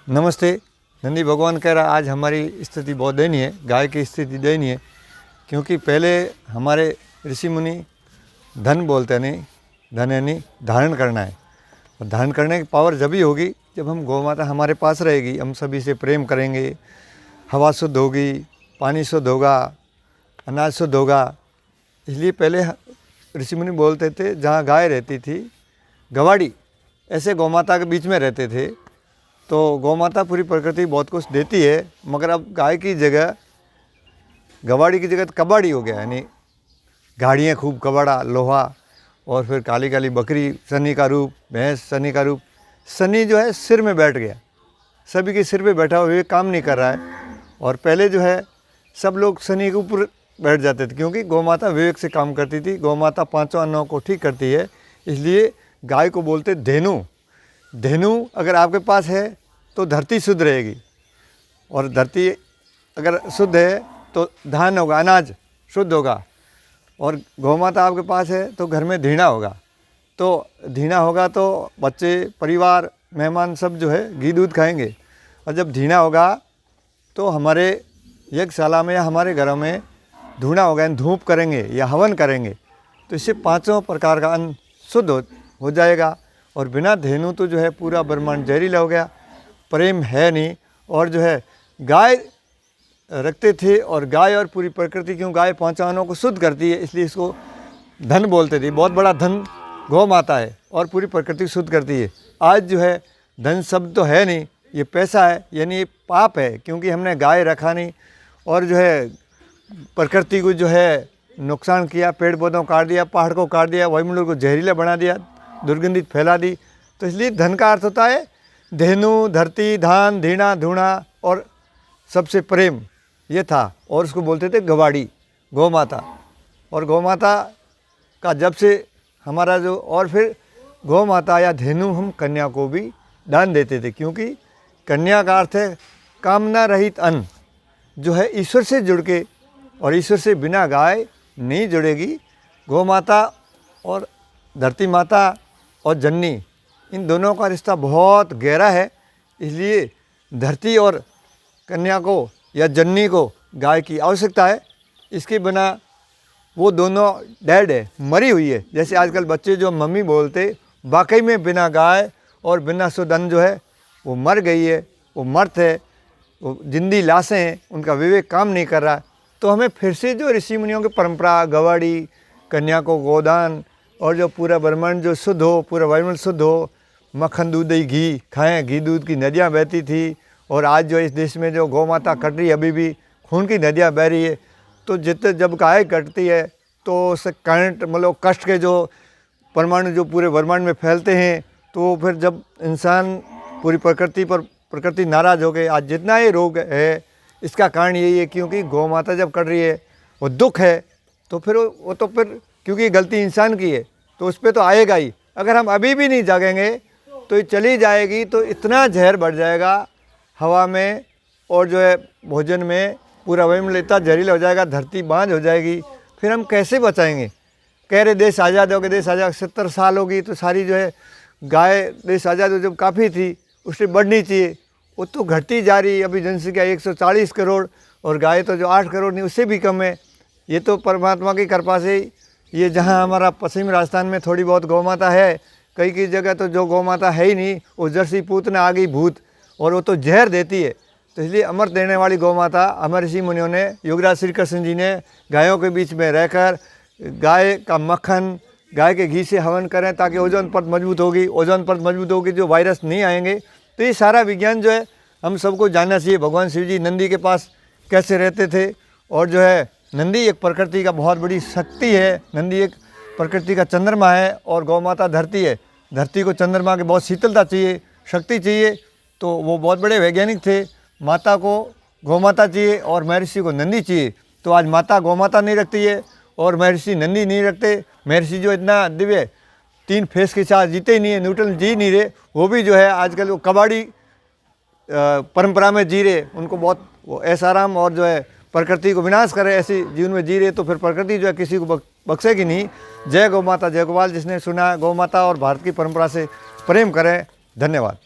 नमस्ते। नंदी भगवान कह रहा आज हमारी स्थिति बहुत दयनीय है, गाय की स्थिति दयनीय है, क्योंकि पहले हमारे ऋषि मुनि धन बोलते नहीं, धन यानी धारण करना है। और धारण करने की पावर जब ही होगी जब हम गौ माता हमारे पास रहेगी, हम सभी से प्रेम करेंगे, हवा शुद्ध होगी, पानी शुद्ध होगा, अनाज शुद्ध होगा। इसलिए पहले ऋषि मुनि बोलते थे जहाँ गाय रहती थी गवाड़ी, ऐसे गौ माता के बीच में रहते थे। तो गौ माता पूरी प्रकृति बहुत कुछ देती है, मगर अब गाय की जगह, गवाड़ी की जगह कबाड़ी हो गया, यानी गाड़ियाँ खूब, कबाड़ा, लोहा, और फिर काली काली बकरी शनि का रूप, भैंस शनि का रूप। शनि जो है सिर में बैठ गया, सभी के सिर पे बैठा हुआ, ये काम नहीं कर रहा है। और पहले जो है सब लोग शनि के ऊपर बैठ जाते थे, क्योंकि गौ माता विवेक से काम करती थी। गौ माता पांचों अन्नों को ठीक करती है, इसलिए गाय को बोलते धेनु। धेनु अगर आपके पास है तो धरती शुद्ध रहेगी, और धरती अगर शुद्ध है तो धान होगा, अनाज शुद्ध होगा। और गौ माता आपके पास है तो घर में धीणा होगा, तो धीणा होगा तो बच्चे, परिवार, मेहमान सब जो है घी दूध खाएंगे। और जब धीणा होगा तो हमारे यज्ञशाला में या हमारे घरों में धूना होगा, यानी धूप करेंगे या हवन करेंगे, तो इससे पांचों प्रकार का अन्न शुद्ध हो जाएगा। और बिना धेनु तो जो है पूरा ब्रह्मांड जहरीला हो गया, प्रेम है नहीं। और जो है गाय रखते थे, और गाय और पूरी प्रकृति, क्यों गाय पांचों अन्नों को शुद्ध करती है, इसलिए इसको धन बोलते थे। बहुत बड़ा धन गौ माता है और पूरी प्रकृति शुद्ध करती है। आज जो है धन शब्द तो है नहीं, ये पैसा है, यानी ये पाप है, क्योंकि हमने गाय रखा नहीं और जो है प्रकृति को जो है नुकसान किया, पेड़ पौधों काट दिया, पहाड़ को काट दिया, वायुमंडल को जहरीला बना दिया, दुर्गंधित फैला दी। तो इसलिए धन का अर्थ होता है धेनु, धरती, धान, धीणा, धूणा और सबसे प्रेम, ये था। और उसको बोलते थे गवाड़ी, गौ माता। और गौ माता का जब से हमारा जो, और फिर गौ माता या धेनु हम कन्या को भी दान देते थे, क्योंकि कन्या का अर्थ है कामना रहित अन्न, जो है ईश्वर से जुड़ के, और ईश्वर से बिना गाय नहीं जुड़ेगी। गौ माता और धरती माता और जननी, इन दोनों का रिश्ता बहुत गहरा है। इसलिए धरती और कन्या को या जननी को गाय की आवश्यकता है। इसके बिना वो दोनों डेड है, मरी हुई है। जैसे आजकल बच्चे जो मम्मी बोलते, वाकई में बिना गाय और बिना शुद्ध अन्न जो है वो मर गई है, वो मर्त है, वो जिंदी लाशें हैं, उनका विवेक काम नहीं कर रहा। तो हमें फिर से जो ऋषि मुनियों की परंपरा, गवाड़ी, कन्या को गोदान, और जो पूरा ब्रह्मांड जो शुद्ध हो, पूरा वायुमंडल शुद्ध हो, मक्खन, दूध, दही, घी खाएं, घी दूध की नदियाँ बहती थी। और आज जो इस देश में जो गौ माता कट रही है, अभी भी खून की नदियाँ बह रही है। तो जितने जब गाय कटती है तो उससे करंट, मतलब कष्ट के जो परमाणु जो पूरे ब्रह्मांड में फैलते हैं, तो फिर जब इंसान पूरी प्रकृति पर, प्रकृति नाराज़ हो गई। आज जितना ये रोग है इसका कारण यही है, क्योंकि गौ माता जब कट रही है, वो दुख है, तो फिर वो तो फिर क्योंकि गलती इंसान की है तो उस पर तो आएगा ही। अगर हम अभी भी नहीं जागेंगे तो ये चली जाएगी, तो इतना जहर बढ़ जाएगा हवा में, और जो है भोजन में, पूरा वायुमंडल इतना जहरीला हो जाएगा, धरती बांझ हो जाएगी। फिर हम कैसे बचाएंगे? कह रहे देश आज़ाद हो गया, देश आज़ाद 70 साल होगी, तो सारी जो है गाय देश आज़ाद हो जब काफ़ी थी, उससे बढ़नी चाहिए, वो तो घटती जा रही है। अभी जनसंख्या 140 करोड़, और गाय तो जो 8 करोड़ नहीं, उससे भी कम है। ये तो परमात्मा की कृपा से, ये जहाँ हमारा पश्चिमी राजस्थान में थोड़ी बहुत गौ माता है, कई जगह तो जो गौ माता है ही नहीं, वो जर्सी पूतना आ गई भूत, और वो तो जहर देती है। तो इसलिए अमृत देने वाली गौ माता, अमर ऋषि मुनियों ने, योगराज श्री कृष्ण जी ने गायों के बीच में रहकर गाय का मक्खन, गाय के घी से हवन करें, ताकि ओजोन परत मजबूत होगी, ओजोन परत मजबूत होगी, जो वायरस नहीं आएंगे। तो ये सारा विज्ञान जो है हम सबको जानना चाहिए। भगवान शिव जी नंदी के पास कैसे रहते थे, और जो है नंदी एक प्रकृति का बहुत बड़ी शक्ति है, नंदी एक प्रकृति का चंद्रमा है, और गौ माता धरती है। धरती को चंद्रमा की बहुत शीतलता चाहिए, शक्ति चाहिए, तो वो बहुत बड़े वैज्ञानिक थे। माता को गौ माता चाहिए और महर्षि को नंदी चाहिए। तो आज माता गौ माता नहीं रखती है और महर्षि नंदी नहीं रखते। महर्षि जो इतना दिव्य 3 फेस के साथ जीते ही नहीं है, न्यूटन जी नहीं रहे, वो भी जो है आजकल वो कबाड़ी परंपरा में जी रहे। उनको बहुत वो ऐसाराम और जो है प्रकृति को विनाश करे ऐसी जीवन में जी रहे, तो फिर प्रकृति जो है किसी को बख्शेगी नहीं। जय गौ माता, जय गोपाल। जिसने सुना गौ माता और भारत की परंपरा से प्रेम करें। धन्यवाद।